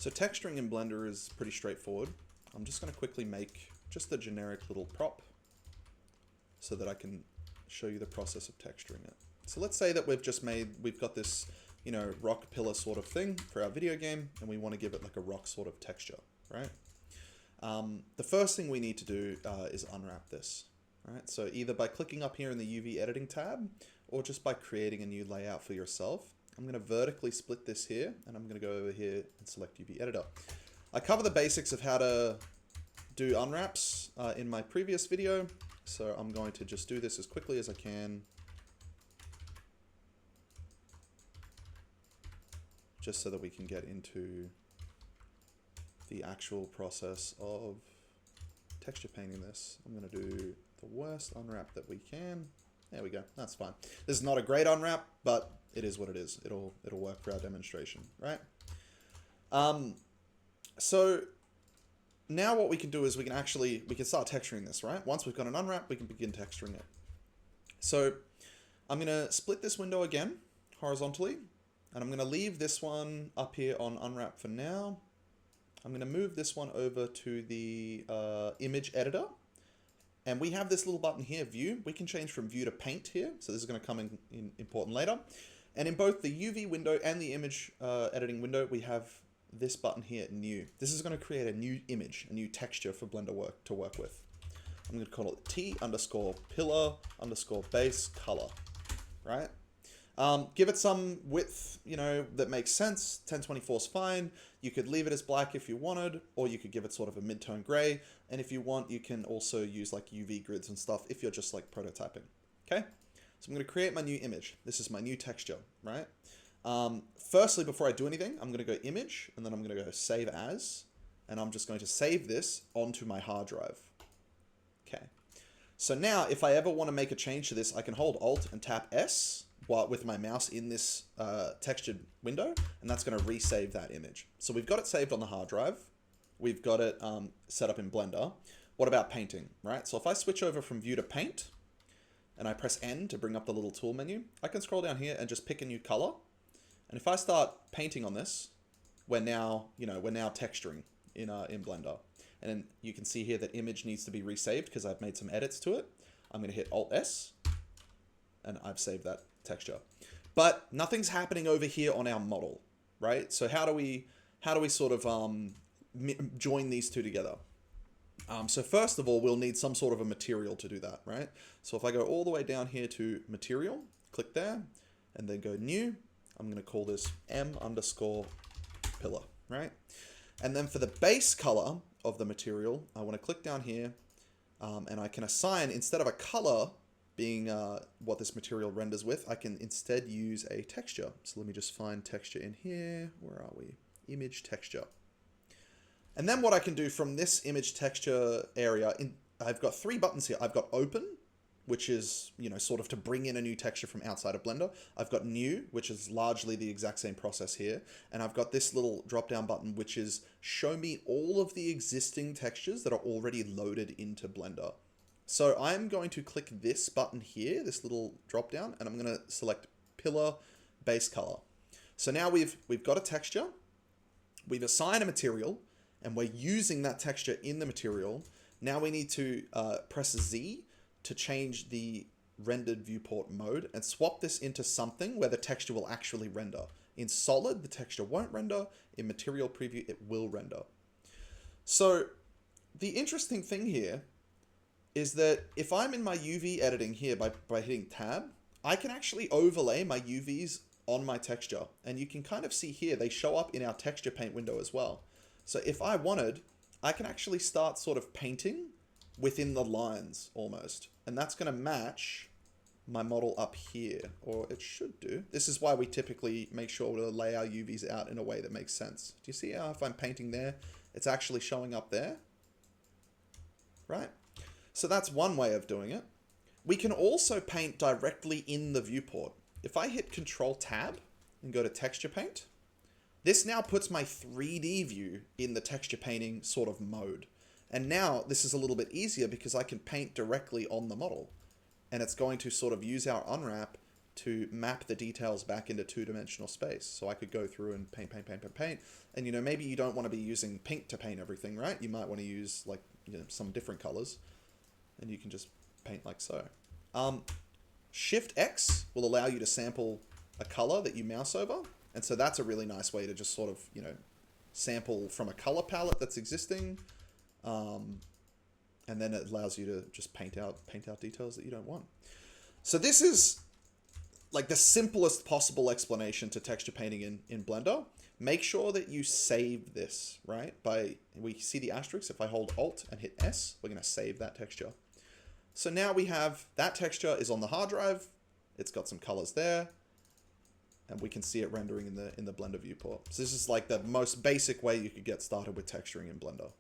So texturing in Blender is pretty straightforward. I'm just going to quickly make just a generic little prop so that I can show you the process of texturing it. So let's say that we've got this, you know, rock pillar sort of thing for our video game, and we want to give it like a rock sort of texture, right? The first thing we need to do is unwrap this, right? So either by clicking up here in the UV editing tab, or just by creating a new layout for yourself. I'm going to vertically split this here, and I'm going to go over here and select UV editor. I cover the basics of how to do unwraps in my previous video, so I'm going to just do this as quickly as I can, just so that we can get into the actual process of texture painting this. I'm going to do the worst unwrap that we can. There we go. That's fine. This is not a great unwrap, but it is what it is. It'll work for our demonstration, right? So now what we can do is we can start texturing this, right? Once we've got an unwrap, we can begin texturing it. So I'm going to split this window again horizontally, and I'm going to leave this one up here on unwrap for now. I'm going to move this one over to the image editor. And we have this little button here, view. We can change from view to paint here. So this is going to come in important later. And in both the UV window and the image editing window, we have this button here, new. This is going to create a new image, a new texture for Blender to work with. I'm going to call it T_pillar_base color, right? Give it some width, you know, that makes sense. 1024 is fine. You could leave it as black if you wanted, or you could give it sort of a mid-tone gray. And if you want, you can also use like UV grids and stuff if you're just like prototyping. Okay. So I'm going to create my new image. This is my new texture, right? Firstly, before I do anything, I'm going to go image, and then I'm going to go save as, and I'm just going to save this onto my hard drive. Okay. So now if I ever want to make a change to this, I can hold Alt and tap S with my mouse in this textured window, and that's going to resave that image. So we've got it saved on the hard drive. We've got it set up in Blender. What about painting, right? So if I switch over from view to paint, and I press N to bring up the little tool menu, I can scroll down here and just pick a new color. And if I start painting on this, we're now texturing in Blender. And then you can see here that image needs to be resaved because I've made some edits to it. I'm going to hit Alt S, and I've saved that texture. But nothing's happening over here on our model, right? So how do we sort of join these two together? So first of all, we'll need some sort of a material to do that, right? So if I go all the way down here to material, click there, and then go new, I'm going to call this M_pillar, right? And then for the base color of the material, I want to click down here, and I can assign, instead of a color being what this material renders with, I can instead use a texture. So let me just find texture in here. Where are we? Image texture. And then what I can do from this image texture area, I've got three buttons here. I've got open, which is, you know, sort of to bring in a new texture from outside of Blender. I've got new, which is largely the exact same process here. And I've got this little drop down button, which is show me all of the existing textures that are already loaded into Blender. So I'm going to click this button here, this little drop down, and I'm going to select pillar base color. So now we've got a texture, we've assigned a material, and we're using that texture in the material. Now we need to press Z to change the rendered viewport mode and swap this into something where the texture will actually render. In solid, the texture won't render. In material preview, it will render. So the interesting thing here is that if I'm in my UV editing here by hitting tab, I can actually overlay my UVs on my texture. And you can kind of see here, they show up in our texture paint window as well. So if I wanted, I can actually start sort of painting within the lines almost. And that's going to match my model up here, or it should do. This is why we typically make sure to lay our UVs out in a way that makes sense. Do you see how if I'm painting there, it's actually showing up there? Right? So that's one way of doing it. We can also paint directly in the viewport. If I hit Control Tab and go to Texture Paint, this now puts my 3D view in the texture painting sort of mode. And now this is a little bit easier because I can paint directly on the model. And it's going to sort of use our unwrap to map the details back into two-dimensional space. So I could go through and paint, and, you know, maybe you don't want to be using pink to paint everything, right? You might want to use, like, you know, some different colors, and you can just paint like so. Shift X will allow you to sample a color that you mouse over, and so that's a really nice way to just sort of, you know, sample from a color palette that's existing, and then it allows you to just paint out details that you don't want. So this is like the simplest possible explanation to texture painting in Blender. Make sure that you save this, right? We see the asterisk. If I hold Alt and hit S, we're going to save that texture. So now we have that texture is on the hard drive. It's got some colors there, and we can see it rendering in the Blender viewport. So this is like the most basic way you could get started with texturing in Blender.